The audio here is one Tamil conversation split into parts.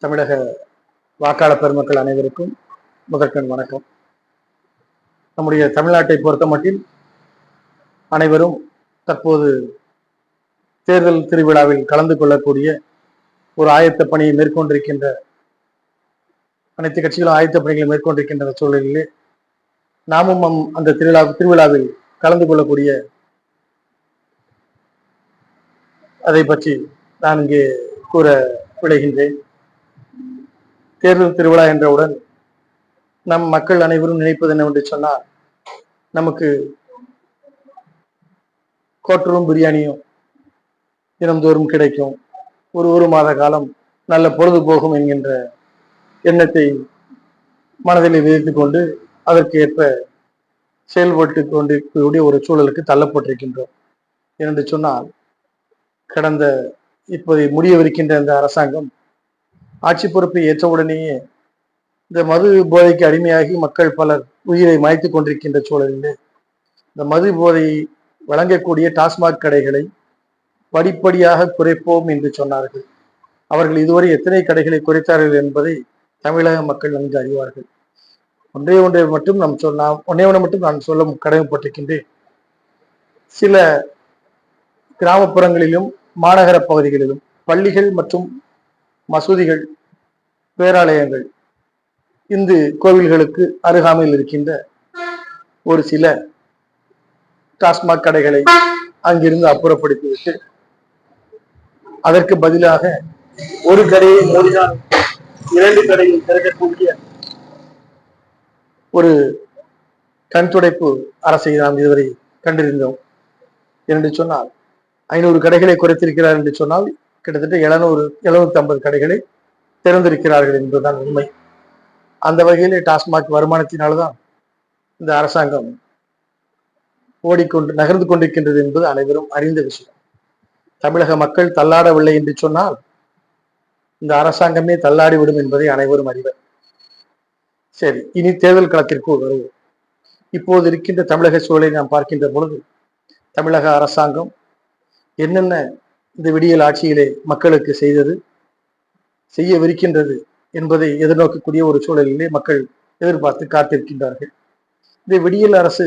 தமிழக வாக்காளர் பெருமக்கள் அனைவருக்கும் முதற்கண் வணக்கம். நம்முடைய தமிழ்நாட்டை பொறுத்த மட்டில் அனைவரும் தற்போது தேர்தல் திருவிழாவில் கலந்து கொள்ளக்கூடிய ஒரு ஆயத்த பணியை மேற்கொண்டிருக்கின்ற அனைத்து கட்சிகளும் ஆயத்த பணிகளை மேற்கொண்டிருக்கின்ற சூழலிலே நாமும் அந்த திருவிழாவில் கலந்து கொள்ளக்கூடிய அதை பற்றி நான் இங்கே கூற விளைகின்றேன். தேர்தல் திருவிழா என்றவுடன் நம் மக்கள் அனைவரும் நினைப்பது என்னவென்று சொன்னால், நமக்கு கோட்டரும் பிரியாணியும் தினந்தோறும் கிடைக்கும், ஒரு மாத காலம் நல்ல பொழுது போகும் என்கின்ற எண்ணத்தை மனதில் விதைத்துக் கொண்டு அதற்கு ஏற்ப செயல்பட்டு கொண்டிருக்கக்கூடிய ஒரு சூழலுக்கு தள்ளப்பட்டிருக்கின்றோம். என்று சொன்னால், கடந்த இப்போது முடியவிருக்கின்ற இந்த அரசாங்கம் ஆட்சி பொறுப்பை ஏற்றவுடனேயே இந்த மது போதைக்கு அடிமையாகி மக்கள் பலர் உயிரை மாய்த்துக் கொண்டிருக்கின்ற சூழலில் இந்த மது போதை வழங்கக்கூடிய டாஸ்மாக் கடைகளை படிப்படியாக குறைப்போம் என்று சொன்னார்கள். அவர்கள் இதுவரை எத்தனை கடைகளை குறைத்தார்கள் என்பதை தமிழக மக்கள் நன்கு அறிவார்கள். ஒன்றை மட்டும் நான் சொல்ல கடமைப்பட்டிருக்கின்றேன். சில கிராமப்புறங்களிலும் மாநகர பகுதிகளிலும் பள்ளிகள் மற்றும் மசூதிகள், பேராலயங்கள், இந்து கோவில்களுக்கு அருகாமையில் இருக்கின்ற ஒரு சில டாஸ்மாக் கடைகளை அங்கிருந்து அப்புறப்படுத்திவிட்டு அதற்கு பதிலாக ஒரு கடையை மூடினால் 2 கடையில் திறக்கக்கூடிய ஒரு கண்துடைப்பு அரசை நாம் இதுவரை கண்டிருந்தோம். என்று சொன்னால் 500 கடைகளை குறைத்திருக்கிறார் என்று சொன்னால் கிட்டத்தட்ட 750 கடைகளை திறந்திருக்கிறார்கள் என்பதுதான் உண்மை. அந்த வகையிலே டாஸ்மாக் வருமானத்தினால்தான் இந்த அரசாங்கம் நகர்ந்து கொண்டிருக்கின்றது என்பது அனைவரும் அறிந்த விஷயம். தமிழக மக்கள் தள்ளாடவில்லை என்று சொன்னால் இந்த அரசாங்கமே தள்ளாடிவிடும் என்பதை அனைவரும் அறிவர். சரி, இனி தேர்தல் களத்திற்கு வருவோம். இப்போது இருக்கின்ற தமிழக சூழலை நாம் பார்க்கின்ற பொழுது தமிழக அரசாங்கம் என்னென்ன இந்த விடியல் ஆட்சியிலே மக்களுக்கு செய்யவிருக்கின்றது என்பதை எதிர்நோக்கக்கூடிய ஒரு சூழலிலே மக்கள் எதிர்பார்த்து காத்திருக்கின்றார்கள். இந்த விடியல் அரசு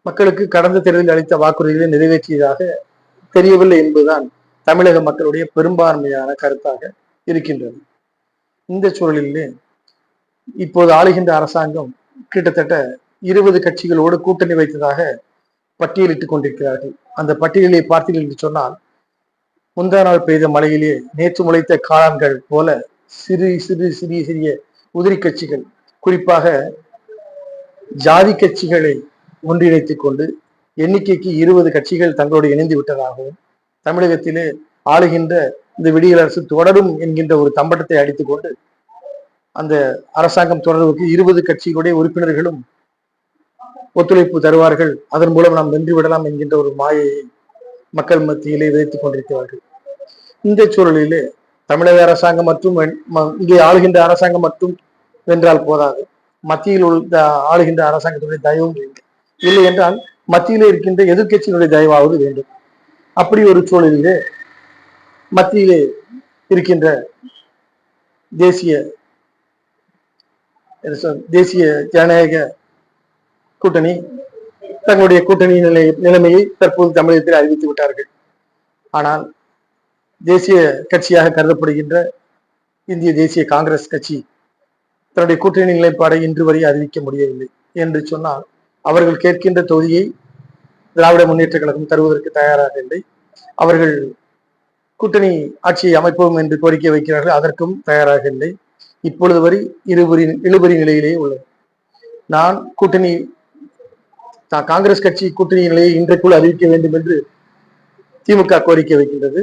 மக்களுக்கு கடந்த தேர்தலில் அளித்த வாக்குறுதிகளை நிறைவேற்றியதாக தெரியவில்லை என்பதுதான் தமிழக மக்களுடைய பெரும்பான்மையான கருத்தாக இருக்கின்றது. இந்த சூழலிலே இப்போது ஆளுகின்ற அரசாங்கம் கிட்டத்தட்ட 20 கட்சிகளோடு கூட்டணி வைத்ததாக பட்டியலிட்டுக் கொண்டிருக்கிறார்கள். அந்த பட்டியலை பார்த்தீர்கள் என்று சொன்னால், முந்தா நாள் பெய்த மழையிலே நேற்று முளைத்த காளான்கள் போல சிறிய உதிரி கட்சிகள், குறிப்பாக ஜாதி கட்சிகளை ஒன்றிணைத்துக் கொண்டு எண்ணிக்கைக்கு 20 கட்சிகள் தங்களோடு இணைந்து விட்டதாகவும், தமிழகத்திலே ஆளுகின்ற இந்த விடியல் அரசு தொடரும் என்கின்ற ஒரு தம்பட்டத்தை அடித்துக் கொண்டு அந்த அரசாங்கம் தொடர்புக்கு 20 கட்சிகளுடைய உறுப்பினர்களும் ஒத்துழைப்பு தருவார்கள், அதன் மூலம் நாம் வென்று விடலாம் என்கின்ற ஒரு மாயையை மக்கள் மத்தியிலே விதைத்துக் கொண்டிருக்கிறார்கள். இந்த சூழலிலே தமிழக அரசாங்கம் மற்றும் இங்கே ஆளுகின்ற அரசாங்கம் மட்டும் வென்றால் போதாது, மத்தியில் உள்ள ஆளுகின்ற அரசாங்கத்துடைய தயவும் வேண்டும். இல்லை என்றால் மத்தியிலே இருக்கின்ற எதிர்கட்சியினுடைய தயவாவது வேண்டும். அப்படி ஒரு சூழலிலே மத்தியிலே இருக்கின்ற தேசிய ஜனநாயக கூட்டணி தங்களுடைய கூட்டணி நிலைமையை தற்போது தமிழகத்தில் அறிவித்து விட்டார்கள். ஆனால் தேசிய கட்சியாக கருதப்படுகின்ற இந்திய தேசிய காங்கிரஸ் கட்சி தன்னுடைய கூட்டணி நிலைப்பாடை இன்று வரை அறிவிக்க முடியவில்லை. என்று சொன்னால் அவர்கள் கேட்கின்ற தொகுதியை திராவிட முன்னேற்ற கழகம் தருவதற்கு தயாராக இல்லை. அவர்கள் கூட்டணி ஆட்சியை அமைப்போம் என்று கோரிக்கை வைக்கிறார்கள், அதற்கும் தயாராக இல்லை. இப்பொழுது வரை இழுபறி நிலையிலேயே உள்ளது. காங்கிரஸ் கட்சி கூட்டணி நிலையை இன்றைக்குள் அறிவிக்க வேண்டும் என்று திமுக கோரிக்கை வைக்கின்றது.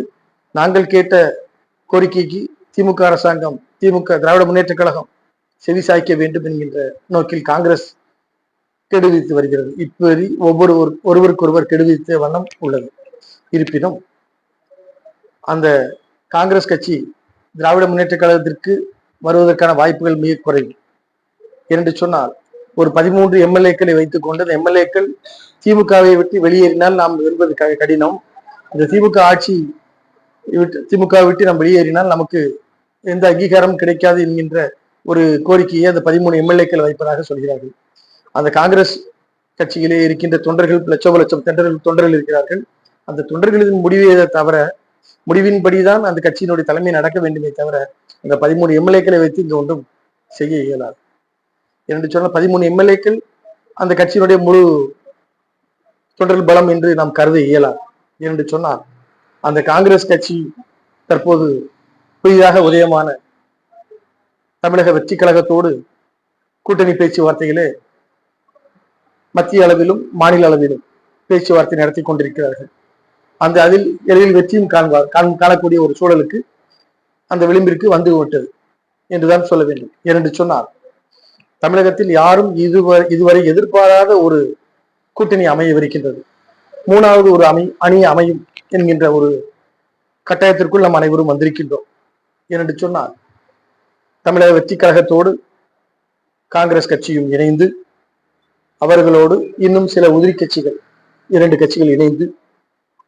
நாங்கள் கேட்ட கோரிக்கைக்கு திமுக அரசாங்கம், திராவிட முன்னேற்ற கழகம் செவி சாய்க்க வேண்டும் என்கின்ற நோக்கில் காங்கிரஸ் கெடுவித்து வருகிறது. இப்படி ஒருவருக்கொருவர் கெடுவித்த வண்ணம் உள்ளது. இருப்பினும் அந்த காங்கிரஸ் கட்சி திராவிட முன்னேற்ற கழகத்திற்கு வருவதற்கான வாய்ப்புகள் மிக குறைவு. என்று சொன்னால் ஒரு 13 எம்எல்ஏக்களை வைத்துக் கொண்டு அந்த எம்எல்ஏக்கள் திமுகவை விட்டு வெளியேறினால் நாம் வெல்வது கடினம். இந்த திமுக ஆட்சி திமுக விட்டு நம்ம வெளியேறினால் நமக்கு எந்த அங்கீகாரம் கிடைக்காது என்கின்ற ஒரு கோரிக்கையை அந்த 13 எம்எல்ஏக்கள் வைப்பதாக சொல்கிறார்கள். அந்த காங்கிரஸ் கட்சியிலே இருக்கின்ற தொண்டர்கள் லட்சம் தொண்டர்கள் இருக்கிறார்கள். அந்த தொண்டர்களின் முடிவை தவிர முடிவின்படிதான் அந்த கட்சியினுடைய தலைமை நடக்க வேண்டுமே தவிர இந்த 13 எம்எல்ஏக்களை வைத்து இங்கு ஒன்றும் செய்ய இயலாது என்று சொன்னால் 13 எம்எல்ஏக்கள் அந்த கட்சியினுடைய முழு தொண்டர்கள் பலம் என்று நாம் கருத இயலாது என்று சொன்னால் அந்த காங்கிரஸ் கட்சி தற்போது புதிதாக உதயமான தமிழக வெற்றி கழகத்தோடு கூட்டணி பேச்சுவார்த்தைகளே மத்திய அளவிலும் மாநில அளவிலும் பேச்சுவார்த்தை நடத்தி கொண்டிருக்கிறார்கள். அதில் எளிதில் வெற்றியும் காணக்கூடிய ஒரு சூழலுக்கு அந்த விளிம்பிற்கு வந்து விட்டது என்றுதான் சொல்ல வேண்டும். ஏனென்று சொன்னால் தமிழகத்தில் யாரும் இதுவரை எதிர்பாராத ஒரு கூட்டணி அமையவிருக்கின்றது. மூணாவது ஒரு அணி அமையும் என்கின்ற ஒரு கட்டாயத்திற்குள் நாம் அனைவரும் வந்திருக்கின்றோம். ஏனென்று சொன்னால் தமிழக வெற்றி கழகத்தோடு காங்கிரஸ் கட்சியும் இணைந்து அவர்களோடு இன்னும் சில உதிரி கட்சிகள் 2 கட்சிகள் இணைந்து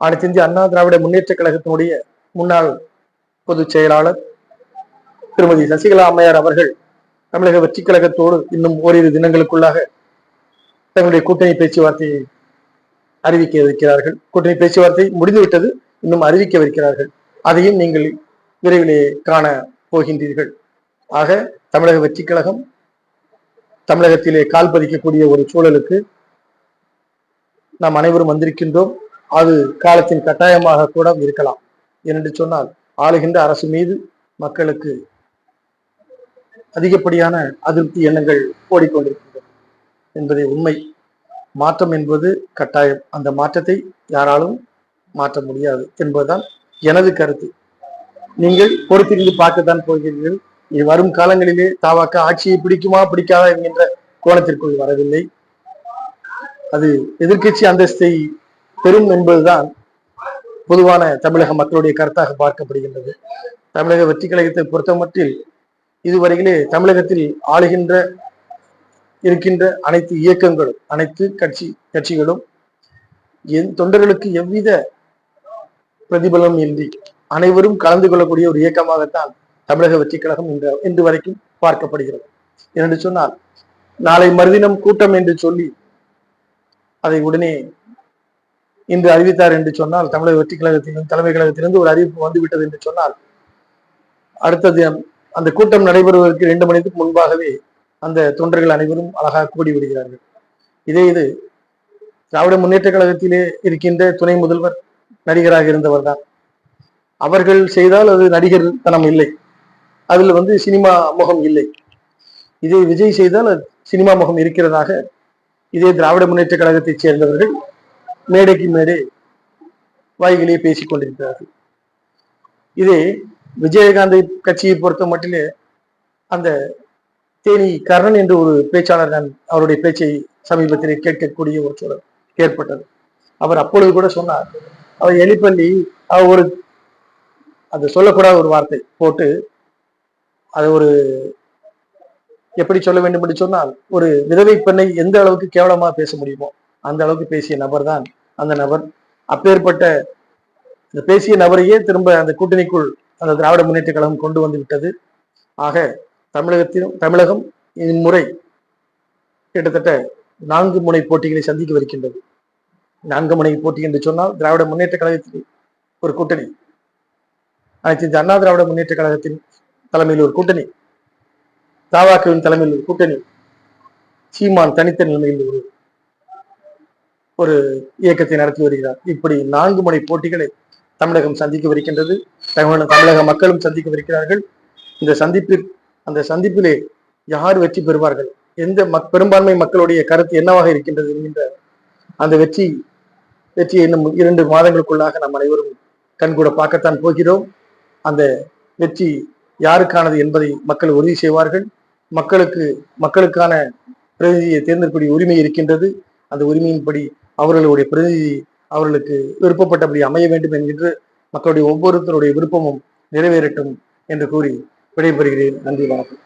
அனைத்து இந்திய அண்ணா திராவிட முன்னேற்ற கழகத்தினுடைய முன்னாள் பொதுச் செயலாளர் திருமதி சசிகலா அம்மையார் அவர்கள் தமிழக வெற்றி கழகத்தோடு இன்னும் ஓரிரு தினங்களுக்குள்ளாக தங்களுடைய கூட்டணி பேச்சுவார்த்தையை அறிவிக்க இருக்கிறார்கள். கூட்டணி பேச்சுவார்த்தை முடிந்துவிட்டது, இன்னும் அறிவிக்கவிருக்கிறார்கள். அதையும் நீங்கள் விரைவிலே காண போகின்றீர்கள். ஆக தமிழக வெற்றி கழகம் தமிழகத்திலே கால் பதிக்கக்கூடிய ஒரு சூழலுக்கு நாம் அனைவரும் வந்திருக்கின்றோம். அது காலத்தின் கட்டாயமாக கூட இருக்கலாம். ஏனென்று சொன்னால் ஆளுகின்ற அரசு மீது மக்களுக்கு அதிகப்படியான அதிருப்தி எண்ணங்கள் ஓடிக்கொண்டிருக்கின்றன என்பதே உண்மை. மாற்றம் என்பது கட்டாயம். அந்த மாற்றத்தை யாராலும் மாற்ற முடியாது என்பதுதான் எனது கருத்து. நீங்கள் பொறுத்திருந்து பார்க்கத்தான் போகிறீர்கள். வரும் காலங்களிலே தாவாக்க ஆட்சியை பிடிக்குமா பிடிக்காதா என்கின்ற கோணத்திற்குள் வரவில்லை. அது எதிர்கட்சி அந்தஸ்தை பெறும் என்பதுதான் பொதுவான தமிழக மக்களுடைய கருத்தாக பார்க்கப்படுகின்றது. தமிழக வெற்றி கழகத்தை பொறுத்தமட்டில் இதுவரையிலே தமிழகத்தில் ஆளுகின்ற இருக்கின்ற அனைத்து இயக்கங்களும் அனைத்து கட்சிகளும் தொண்டர்களுக்கு எவ்வித பிரதிபலம் இன்றி அனைவரும் கலந்து கொள்ளக்கூடிய ஒரு இயக்கமாகத்தான் தமிழக வெற்றி கழகம் இன்று வரைக்கும் பார்க்கப்படுகிறது. என்று சொன்னால் நாளை மறுதினம் கூட்டம் என்று சொல்லி அதை உடனே இன்று அறிவித்தார் என்று சொன்னால் தமிழக வெற்றி கழகத்திலும் தலைமை கழகத்திலிருந்து ஒரு அறிவிப்பு வந்துவிட்டது என்று சொன்னால் அடுத்தது அந்த கூட்டம் நடைபெறுவதற்கு 2 மணிக்கு முன்பாகவே அந்த தொண்டர்கள் அனைவரும் அழகாக கூடி விடுகிறார்கள். இது திராவிட முன்னேற்ற கழகத்திலே இருக்கின்ற துணை முதல்வர் நடிகராக இருந்தவர் தான். அவர்கள் செய்தால் அது நடிகர் தனம் இல்லை, அதில் சினிமா முகம் இல்லை. இதே விஜய் செய்தால் சினிமா முகம் இருக்கிறதாக இதே திராவிட முன்னேற்ற கழகத்தைச் சேர்ந்தவர்கள் மேடைக்கு மேடை வாய்களே பேசிக் கொண்டிருக்கிறார்கள். இதே விஜயகாந்த் கட்சியை பொறுத்த மட்டிலே அந்த தேனி கர்ணன் என்று ஒரு பேச்சாளர் நான் அவருடைய பேச்சை சமீபத்திலே கேட்கக்கூடிய ஒரு சூழல் ஏற்பட்டது. அவர் அப்பொழுது கூட சொன்னார், அவர் எலிப்பள்ளி ஒரு அது சொல்லக்கூடாத ஒரு வார்த்தை போட்டு அது ஒரு எப்படி சொல்ல வேண்டும் என்று சொன்னால் ஒரு விதவை பெண்ணை எந்த அளவுக்கு கேவலமா பேச முடியுமோ அந்த அளவுக்கு பேசிய நபர் தான் அந்த நபர். அப்பேற்பட்ட இந்த பேசிய நபரையே திரும்ப அந்த கூட்டணிக்குள் அந்த திராவிட முன்னேற்ற கழகம் கொண்டு வந்து விட்டது. ஆக தமிழகம் இம்முறை கிட்டத்தட்ட 4 முனை போட்டிகளை சந்திக்கவிருக்கின்றது. 4 முனை போட்டி என்று சொன்னால் திராவிட முன்னேற்ற கழகத்தில் ஒரு கூட்டணி, அனைத்து இந்த அண்ணா திராவிட முன்னேற்ற கழகத்தின் தலைமையில் ஒரு கூட்டணி, தாவாக்கவின் தலைமையில் ஒரு கூட்டணி, சீமான் தனித்த நிலைமையில் ஒரு இயக்கத்தை நடத்தி வருகிறார். இப்படி 4 முனை போட்டிகளை தமிழகம் சந்திக்கவிருக்கின்றது. தமிழக மக்களும் சந்திக்கவிருக்கிறார்கள். அந்த சந்திப்பிலே யார் வெற்றி பெறுவார்கள், எந்த பெரும்பான்மை மக்களுடைய கருத்து என்னவாக இருக்கின்றது என்கின்ற அந்த வெற்றியை இன்னும் 2 மாதங்களுக்குள்ளாக நாம் அனைவரும் கண்கூட பார்க்கத்தான் போகிறோம். அந்த வெற்றி யாருக்கானது என்பதை மக்கள் உறுதி செய்வார்கள். மக்களுக்கான பிரதிநிதியை தேர்ந்தெடுக்கக்கூடிய உரிமை இருக்கின்றது. அந்த உரிமையின்படி அவர்களுடைய பிரதிநிதி அவர்களுக்கு விருப்பப்பட்டபடி அமைய வேண்டும் என்கின்ற மக்களுடைய ஒவ்வொருத்தருடைய விருப்பமும் நிறைவேறட்டும் என்று கூறி விடைபெறுகிறேன். நன்றி, வணக்கம்.